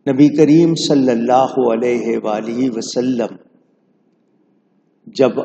نبی کریم صلی اللہ علیہ وآلہ وسلم جب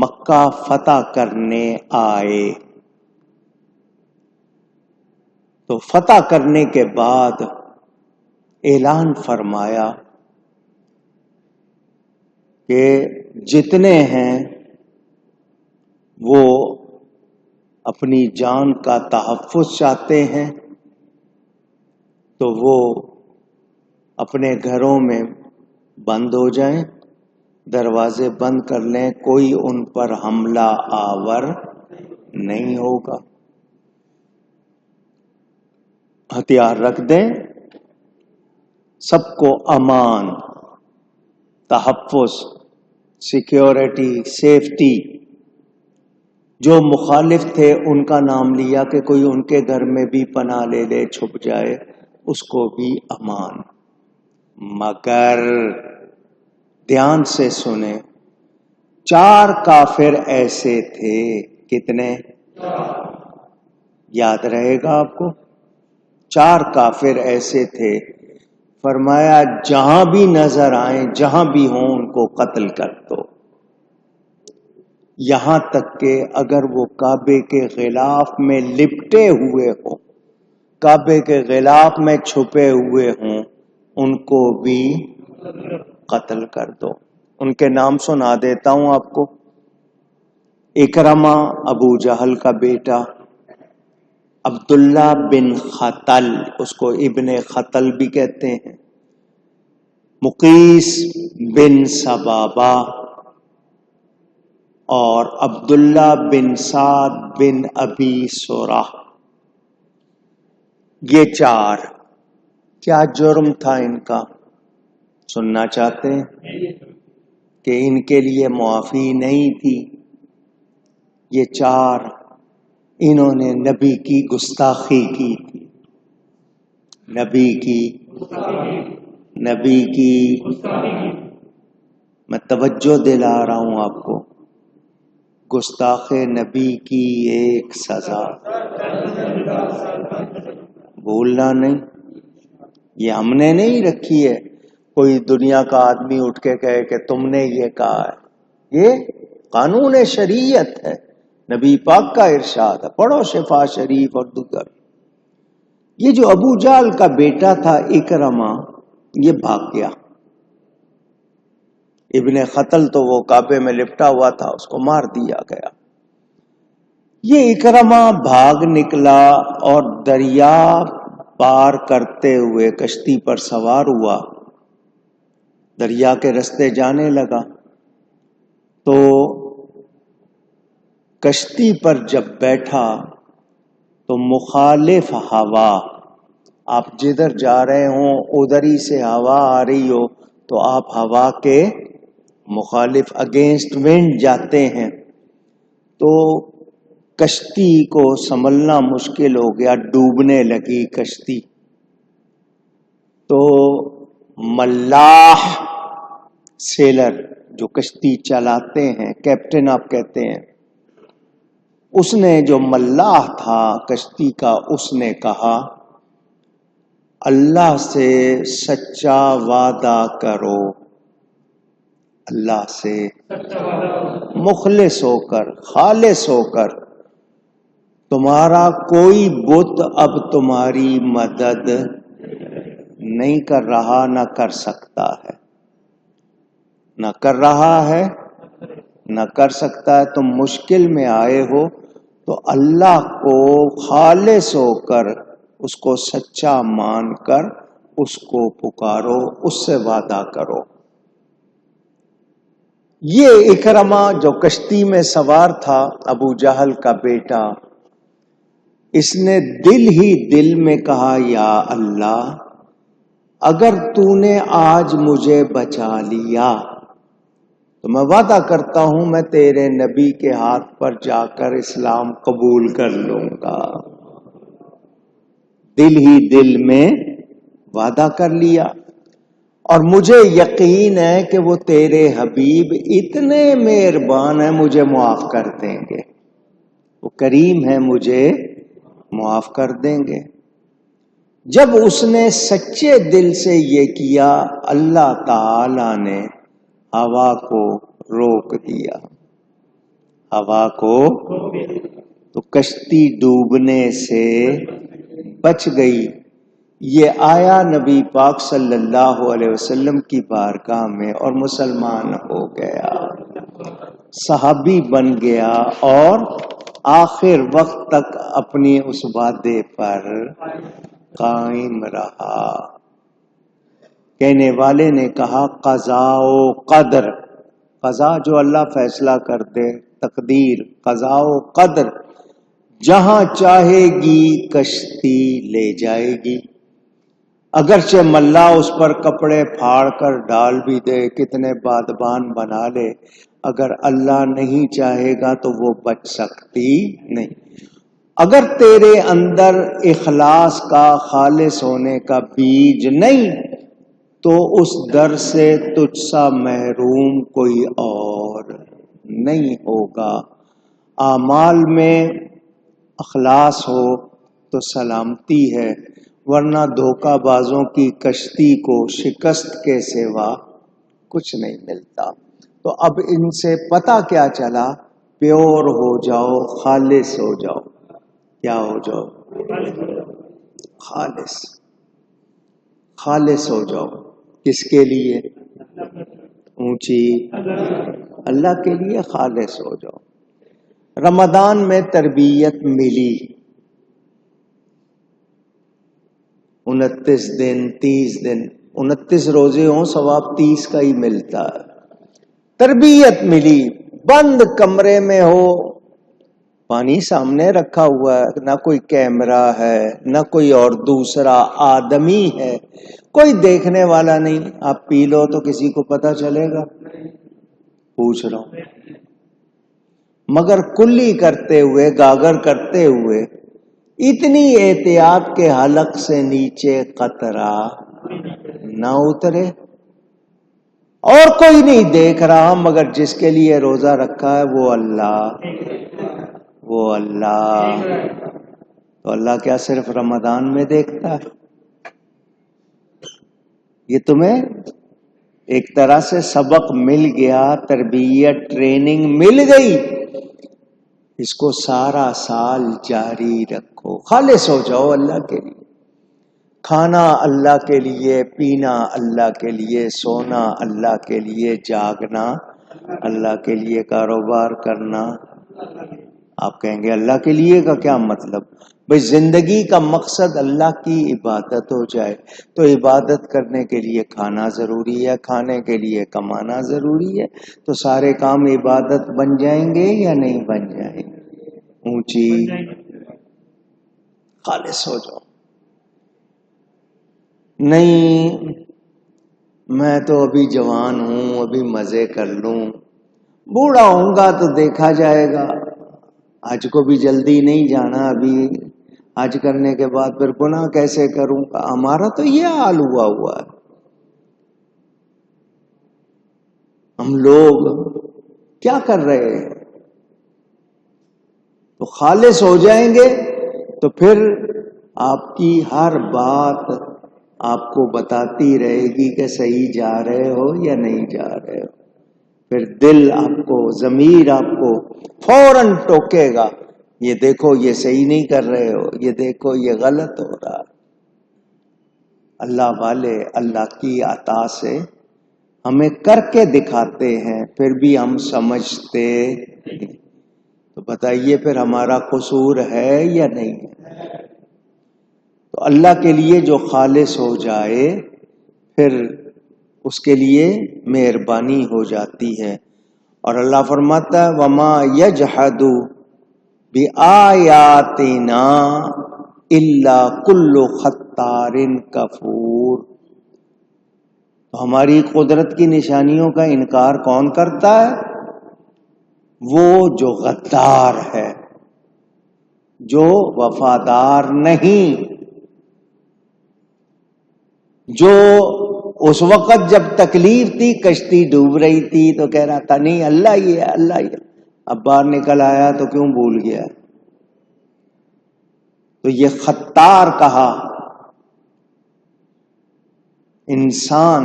مکہ فتح کرنے آئے تو فتح کرنے کے بعد اعلان فرمایا کہ جتنے ہیں وہ اپنی جان کا تحفظ چاہتے ہیں تو وہ اپنے گھروں میں بند ہو جائیں، دروازے بند کر لیں، کوئی ان پر حملہ آور نہیں ہوگا، ہتھیار رکھ دیں، سب کو امان، تحفظ، سیکیورٹی، سیفٹی۔ جو مخالف تھے ان کا نام لیا کہ کوئی ان کے گھر میں بھی پناہ لے لے، چھپ جائے، اس کو بھی امان۔ مگر دھیان سے سنیں، 4 کافر ایسے تھے، کتنے؟ یاد رہے گا آپ کو؟ 4 کافر ایسے تھے، فرمایا جہاں بھی نظر آئیں، جہاں بھی ہوں، ان کو قتل کر دو، یہاں تک کہ اگر وہ کعبے کے غلاف میں لپٹے ہوئے ہوں، کعبے کے غلاف میں چھپے ہوئے ہوں، ان کو بھی قتل کر دو۔ ان کے نام سنا دیتا ہوں آپ کو۔ اکرمہ ابو جہل کا بیٹا، عبداللہ بن خطل، اس کو ابن خطل بھی کہتے ہیں، مقیس بن سبابہ، اور عبداللہ بن سعد بن ابی سورہ۔ یہ 4۔ کیا جرم تھا ان کا؟ سننا چاہتے ہیں کہ ان کے لیے معافی نہیں تھی؟ یہ 4 انہوں نے نبی کی گستاخی کی تھی، نبی کی میں توجہ دلا رہا ہوں آپ کو، گستاخ نبی کی ایک سزا، بھولنا نہیں۔ یہ ہم نے نہیں رکھی ہے، کوئی دنیا کا آدمی اٹھ کے کہے کہ تم نے یہ کہا ہے، یہ قانون شریعت ہے، نبی پاک کا ارشاد ہے، پڑھو شفا شریف اور دیگر۔ یہ جو ابو جہل کا بیٹا تھا اکرمہ، یہ بھاگ گیا۔ ابن خطل تو وہ کعبے میں لپٹا ہوا تھا، اس کو مار دیا گیا۔ یہ اکرمہ بھاگ نکلا اور دریا پار کرتے ہوئے کشتی پر سوار ہوا، دریا کے رستے جانے لگا۔ تو کشتی پر جب بیٹھا تو مخالف ہوا، آپ جدھر جا رہے ہوں ادھر ہی سے ہوا آ رہی ہو تو آپ ہوا کے مخالف، اگینسٹ ونڈ جاتے ہیں، تو کشتی کو سنبھلنا مشکل ہو گیا، ڈوبنے لگی کشتی۔ تو ملاح سیلر جو کشتی چلاتے ہیں، کیپٹن آپ کہتے ہیں، اس نے، جو ملاح تھا کشتی کا، اس نے کہا اللہ سے سچا وعدہ کرو، اللہ سے مخلص ہو کر، خالص ہو کر، تمہارا کوئی بت اب تمہاری مدد نہیں کر رہا، نہ کر سکتا ہے، نہ کر رہا ہے، نہ کر سکتا ہے۔ تم مشکل میں آئے ہو تو اللہ کو خالص ہو کر، اس کو سچا مان کر، اس کو پکارو، اس سے وعدہ کرو۔ یہ اکرمہ جو کشتی میں سوار تھا، ابو جہل کا بیٹا، اس نے دل ہی دل میں کہا یا اللہ، اگر تو نے آج مجھے بچا لیا تو میں وعدہ کرتا ہوں میں تیرے نبی کے ہاتھ پر جا کر اسلام قبول کر لوں گا۔ دل ہی دل میں وعدہ کر لیا، اور مجھے یقین ہے کہ وہ تیرے حبیب اتنے مہربان ہیں، مجھے معاف کر دیں گے، وہ کریم ہے، مجھے معاف کر دیں گے۔ جب اس نے سچے دل سے یہ کیا، اللہ تعالی نے ہوا کو روک دیا، ہوا کو، تو کشتی ڈوبنے سے بچ گئی۔ یہ آیا نبی پاک صلی اللہ علیہ وسلم کی بارگاہ میں اور مسلمان ہو گیا، صحابی بن گیا، اور آخر وقت تک اپنی اس وعدے پر قائم رہا۔ کہنے والے نے کہا قضاء و قدر، قضا جو اللہ فیصلہ کر دے، تقدیر، قضاء و قدر، جہاں چاہے گی کشتی لے جائے گی، اگرچہ ملا اس پر کپڑے پھاڑ کر ڈال بھی دے، کتنے بادبان بنا لے، اگر اللہ نہیں چاہے گا تو وہ بچ سکتی نہیں۔ اگر تیرے اندر اخلاص کا، خالص ہونے کا بیج نہیں، تو اس در سے تجھ سا محروم کوئی اور نہیں ہوگا۔ اعمال میں اخلاص ہو تو سلامتی ہے، ورنہ دھوکہ بازوں کی کشتی کو شکست کے سوا کچھ نہیں ملتا۔ تو اب ان سے پتہ کیا چلا؟ پیور ہو جاؤ، خالص ہو جاؤ۔ کیا ہو جاؤ؟ خالص، خالص ہو جاؤ۔ کس کے لیے؟ اونچی اللہ کے لیے خالص ہو جاؤ۔ رمضان میں تربیت ملی، 29 دن، 30 دن، 29 روزے ہوں ثواب 30 کا ہی ملتا ہے۔ تربیت ملی، بند کمرے میں ہو، پانی سامنے رکھا ہوا ہے، نہ کوئی کیمرہ ہے، نہ کوئی اور دوسرا آدمی ہے، کوئی دیکھنے والا نہیں، آپ پی لو تو کسی کو پتہ چلے گا؟ پوچھ رہا ہوں۔ مگر کلی کرتے ہوئے، گاگر کرتے ہوئے، اتنی احتیاط کے حلق سے نیچے قطرہ نہ اترے، اور کوئی نہیں دیکھ رہا، مگر جس کے لیے روزہ رکھا ہے وہ اللہ، وہ اللہ۔ تو اللہ کیا صرف رمضان میں دیکھتا ہے؟ یہ تمہیں ایک طرح سے سبق مل گیا، تربیت، ٹریننگ مل گئی، اس کو سارا سال جاری رکھو، خالص ہو جاؤ اللہ کے لیے۔ کھانا اللہ کے لیے، پینا اللہ کے لیے، سونا اللہ کے لیے، جاگنا اللہ کے لیے، کاروبار کرنا۔ آپ کہیں گے اللہ کے لیے کا کیا مطلب؟ بھئی زندگی کا مقصد اللہ کی عبادت ہو جائے، تو عبادت کرنے کے لیے کھانا ضروری ہے، کھانے کے لیے کمانا ضروری ہے، تو سارے کام عبادت بن جائیں گے یا نہیں بن جائیں گے؟ اونچی، خالص ہو جاؤ۔ نہیں میں تو ابھی جوان ہوں، ابھی مزے کر لوں، بوڑھا ہوں گا تو دیکھا جائے گا، حج کو بھی جلدی نہیں جانا، ابھی حج کرنے کے بعد پھر گناہ کیسے کروں گا؟ ہمارا تو یہ حال ہوا ہے۔ ہم لوگ کیا کر رہے ہیں؟ تو خالص ہو جائیں گے تو پھر آپ کی ہر بات آپ کو بتاتی رہے گی کہ صحیح جا رہے ہو یا نہیں جا رہے ہو۔ پھر دل آپ کو، ضمیر آپ کو فوراً ٹوکے گا، یہ دیکھو یہ صحیح نہیں کر رہے ہو، یہ دیکھو یہ غلط ہو رہا۔ اللہ والے اللہ کی عطا سے ہمیں کر کے دکھاتے ہیں، پھر بھی ہم سمجھتے نہیں۔ تو بتائیے پھر ہمارا قصور ہے یا نہیں ہے؟ تو اللہ کے لیے جو خالص ہو جائے پھر اس کے لیے مہربانی ہو جاتی ہے، اور اللہ فرماتا ہے وَمَا يَجْحَدُ بِآيَاتِنَا إِلَّا كُلُّ خَتَّارٍ كَفُورٍ۔ تو ہماری قدرت کی نشانیوں کا انکار کون کرتا ہے؟ وہ جو غدار ہے، جو وفادار نہیں، جو اس وقت جب تکلیف تھی، کشتی ڈوب رہی تھی تو کہہ رہا تھا نہیں اللہ ہی ہے، اللہ ہی ہے، اب باہر نکل آیا تو کیوں بھول گیا؟ تو یہ خطار کہا، انسان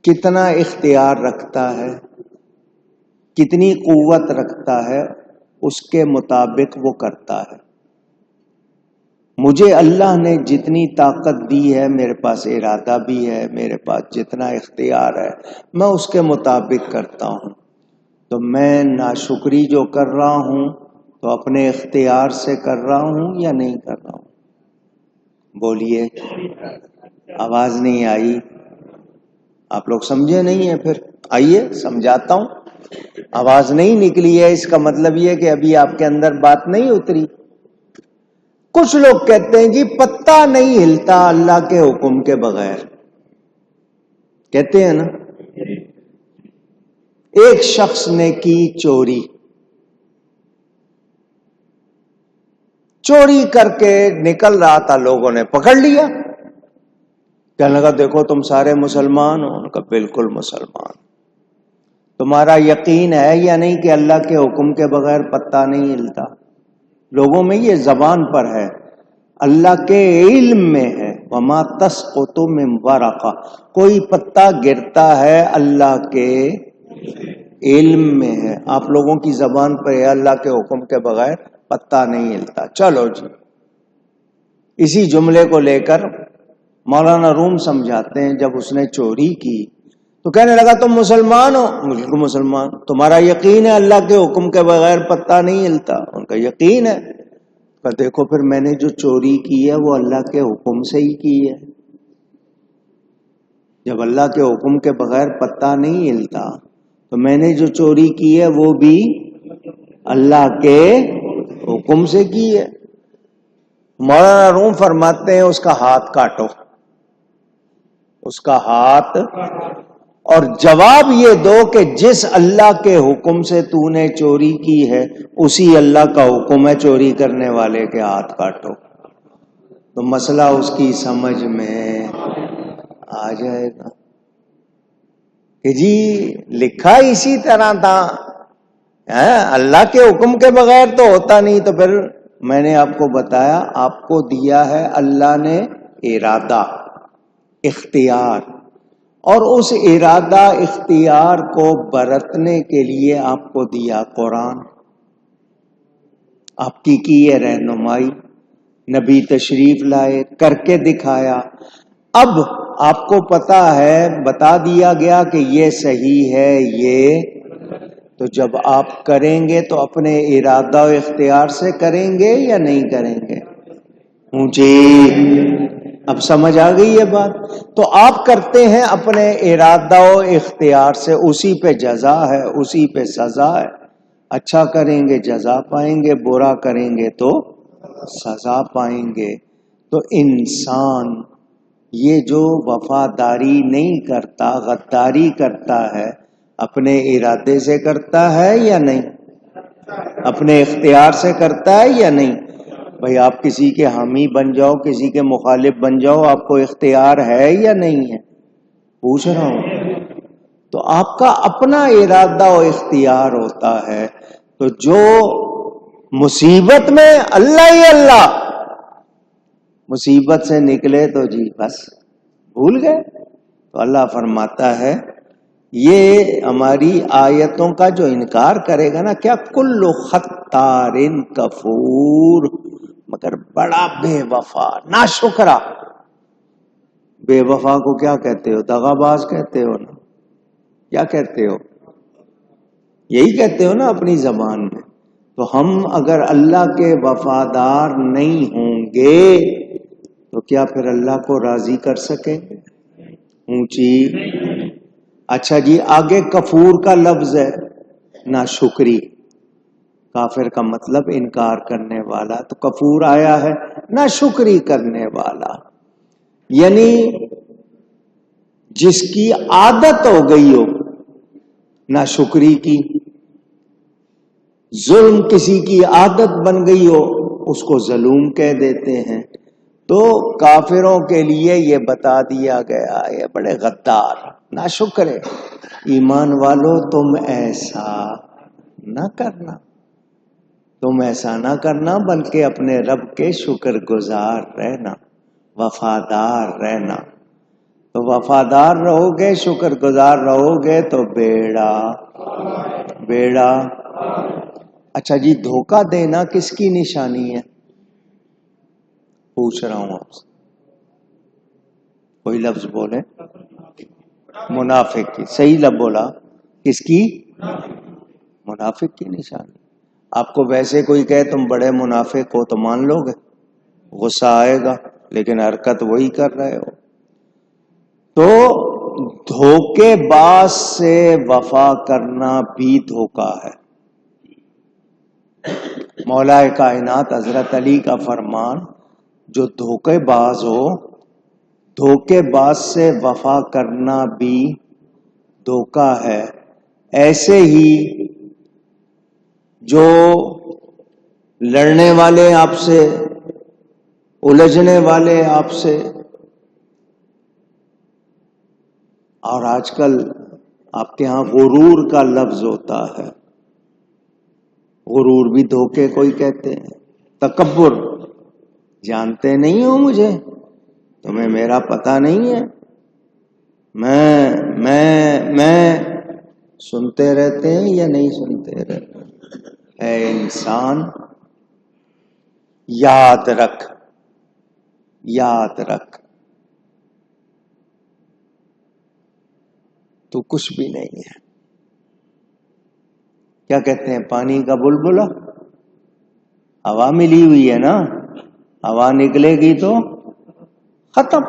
کتنا اختیار رکھتا ہے، کتنی قوت رکھتا ہے، اس کے مطابق وہ کرتا ہے۔ مجھے اللہ نے جتنی طاقت دی ہے، میرے پاس ارادہ بھی ہے، میرے پاس جتنا اختیار ہے، میں اس کے مطابق کرتا ہوں۔ تو میں ناشکری جو کر رہا ہوں تو اپنے اختیار سے کر رہا ہوں یا نہیں کر رہا ہوں؟ بولیے، آواز نہیں آئی؟ آپ لوگ سمجھے نہیں ہیں؟ پھر آئیے سمجھاتا ہوں۔ آواز نہیں نکلی ہے، اس کا مطلب یہ کہ ابھی آپ کے اندر بات نہیں اتری۔ کچھ لوگ کہتے ہیں جی پتا نہیں ہلتا اللہ کے حکم کے بغیر، کہتے ہیں نا۔ ایک شخص نے کی چوری، چوری کر کے نکل رہا تھا، لوگوں نے پکڑ لیا، کہنے لگا دیکھو تم سارے مسلمان ہو؟ ان کا بالکل مسلمان۔ تمہارا یقین ہے یا نہیں کہ اللہ کے حکم کے بغیر پتا نہیں ہلتا؟ لوگوں میں یہ زبان پر ہے، اللہ کے علم میں ہے۔ وما تسقط من ورقہ، کوئی پتا گرتا ہے اللہ کے علم میں ہے۔ آپ لوگوں کی زبان پر ہے اللہ کے حکم کے بغیر پتا نہیں ہلتا۔ چلو جی، اسی جملے کو لے کر مولانا روم سمجھاتے ہیں، جب اس نے چوری کی تو کہنے لگا تم مسلمان ہو؟ بالکل مسلمان۔ تمہارا یقین ہے اللہ کے حکم کے بغیر پتا نہیں ہلتا؟ ان کا یقین ہے۔ کہ دیکھو پھر میں نے جو چوری کی ہے وہ اللہ کے حکم سے ہی کی ہے۔ جب اللہ کے حکم کے بغیر پتا نہیں ہلتا تو میں نے جو چوری کی ہے وہ بھی اللہ کے حکم سے کی ہے۔ مولانا روم فرماتے ہیں اس کا ہاتھ کاٹو، اس کا ہاتھ، اور جواب یہ دو کہ جس اللہ کے حکم سے تو نے چوری کی ہے اسی اللہ کا حکم ہے چوری کرنے والے کے ہاتھ کاٹو، تو مسئلہ اس کی سمجھ میں آ جائے گا کہ جی لکھا اسی طرح تھا، اللہ کے حکم کے بغیر تو ہوتا نہیں۔ تو پھر میں نے آپ کو بتایا، آپ کو دیا ہے اللہ نے ارادہ، اختیار، اور اس ارادہ اختیار کو برتنے کے لیے آپ کو دیا قرآن، آپ کی ہے رہنمائی، نبی تشریف لائے، کر کے دکھایا۔ اب آپ کو پتا ہے، بتا دیا گیا کہ یہ صحیح ہے، یہ تو جب آپ کریں گے تو اپنے ارادہ و اختیار سے کریں گے یا نہیں کریں گے؟ اونچی، اب سمجھ آ گئی یہ بات؟ تو آپ کرتے ہیں اپنے ارادہ و اختیار سے، اسی پہ جزا ہے، اسی پہ سزا ہے۔ اچھا کریں گے جزا پائیں گے، برا کریں گے تو سزا پائیں گے۔ تو انسان یہ جو وفاداری نہیں کرتا، غداری کرتا ہے، اپنے ارادے سے کرتا ہے یا نہیں؟ اپنے اختیار سے کرتا ہے یا نہیں؟ بھئی آپ کسی کے حامی بن جاؤ، کسی کے مخالف بن جاؤ، آپ کو اختیار ہے یا نہیں ہے؟ پوچھ رہا ہوں۔ تو آپ کا اپنا ارادہ و اختیار ہوتا ہے۔ تو جو مصیبت میں اللہ ہی اللہ، مصیبت سے نکلے تو جی بس بھول گئے۔ تو اللہ فرماتا ہے یہ ہماری آیتوں کا جو انکار کرے گا نا، کیا کل خطار کفور، مگر بڑا بے وفا، ناشکرا۔ بے وفا کو کیا کہتے ہو؟ دغا باز کہتے ہو نا؟ کیا کہتے ہو؟ یہی کہتے ہو نا اپنی زبان میں۔ تو ہم اگر اللہ کے وفادار نہیں ہوں گے تو کیا پھر اللہ کو راضی کر سکیں گے؟ اونچی۔ اچھا جی، آگے کفور کا لفظ ہے، ناشکری۔ کافر کا مطلب انکار کرنے والا، تو کفور آیا ہے ناشکری کرنے والا، یعنی جس کی عادت ہو گئی ہو ناشکری کی، ظلم کسی کی عادت بن گئی ہو اس کو ظلم کہہ دیتے ہیں۔ تو کافروں کے لیے یہ بتا دیا گیا، یہ بڑے غدار، ناشکر ہے۔ ایمان والو تم ایسا نہ کرنا، تم ایسا نہ کرنا، بلکہ اپنے رب کے شکر گزار رہنا، وفادار رہنا۔ تو وفادار رہو گے، شکر گزار رہو گے تو بیڑا۔ اچھا جی، دھوکہ دینا کس کی نشانی ہے؟ پوچھ رہا ہوں آپ سے، کوئی لفظ بولے۔ منافق کی، صحیح لفظ بولا، کس کی؟ منافق کی نشانی۔ آپ کو ویسے کوئی کہے تم بڑے منافق ہو تو مان لو گے؟ غصہ آئے گا، لیکن حرکت وہی کر رہے ہو۔ تو دھوکے باز سے وفا کرنا بھی دھوکہ ہے۔ مولا کائنات حضرت علی کا فرمان، جو دھوکے باز ہو، دھوکے باز سے وفا کرنا بھی دھوکہ ہے۔ ایسے ہی جو لڑنے والے آپ سے، الجھنے والے آپ سے، اور آج کل آپ کے ہاں غرور کا لفظ ہوتا ہے، غرور بھی دھوکے کو ہی کہتے ہیں۔ تکبر، جانتے نہیں ہو مجھے، تمہیں میرا پتہ نہیں ہے، میں سنتے رہتے ہیں یا نہیں سنتے رہتے ہیں؟ اے انسان، یاد رکھ، تو کچھ بھی نہیں ہے۔ کیا کہتے ہیں، پانی کا بلبلا، ہوا ملی ہوئی ہے نا، ہوا نکلے گی تو ختم۔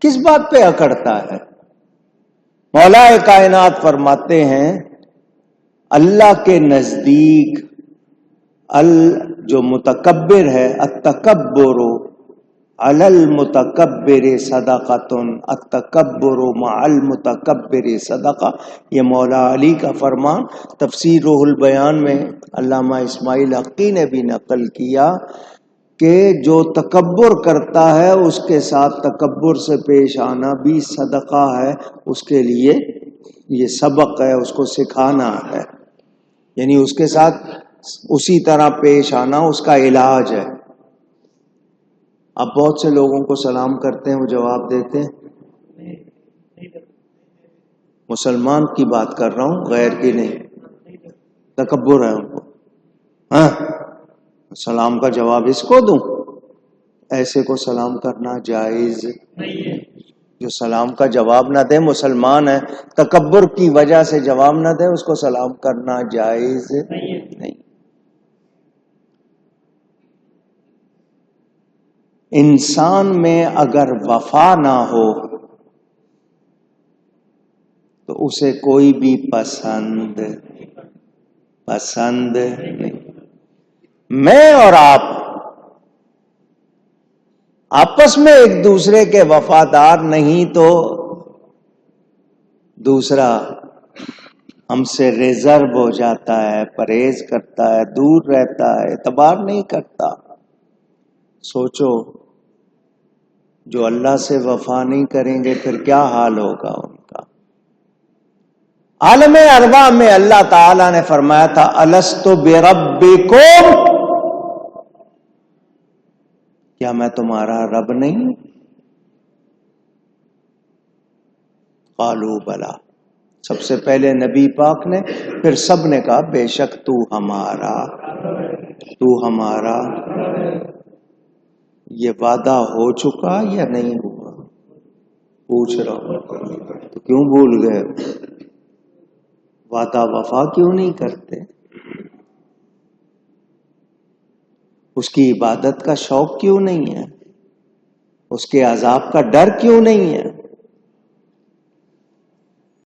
کس بات پہ اکڑتا ہے؟ مولا کائنات فرماتے ہیں، اللہ کے نزدیک جو متکبر ہے، التکبر علی المتکبر صدقۃ، التکبر مع المتکبر صدقہ، یہ مولا علی کا فرمان تفسیر روح البیان میں علامہ اسماعیل حقی نے بھی نقل کیا کہ جو تکبر کرتا ہے اس کے ساتھ تکبر سے پیش آنا بھی صدقہ ہے، اس کے لیے یہ سبق ہے، اس کو سکھانا ہے، یعنی اس کے ساتھ اسی طرح پیش آنا اس کا علاج ہے۔ اب بہت سے لوگوں کو سلام کرتے ہیں، وہ جواب دیتے ہیں، مسلمان کی بات کر رہا ہوں، غیر کی نہیں، تکبر ہے ان کو، ہاں سلام کا جواب اس کو دوں؟ ایسے کو سلام کرنا جائز نہیں ہے۔ جو سلام کا جواب نہ دے، مسلمان ہے، تکبر کی وجہ سے جواب نہ دے، اس کو سلام کرنا جائز نہیں۔ انسان میں اگر وفا نہ ہو تو اسے کوئی بھی پسند نہیں۔ میں اور آپ آپس میں ایک دوسرے کے وفادار نہیں تو دوسرا ہم سے ریزرو ہو جاتا ہے، پرہیز کرتا ہے، دور رہتا ہے، اعتبار نہیں کرتا۔ سوچو، جو اللہ سے وفا نہیں کریں گے پھر کیا حال ہوگا ان کا۔ عالم ارواح میں اللہ تعالی نے فرمایا تھا، الست بربکم، کیا میں تمہارا رب نہیں؟ قالوا بلا، سب سے پہلے نبی پاک نے، پھر سب نے کہا بے شک تو ہمارا۔ یہ وعدہ ہو چکا یا نہیں ہوا؟ پوچھ رہا ہوں، تو کیوں بھول گئے؟ وعدہ وفا کیوں نہیں کرتے؟ اس کی عبادت کا شوق کیوں نہیں ہے؟ اس کے عذاب کا ڈر کیوں نہیں ہے؟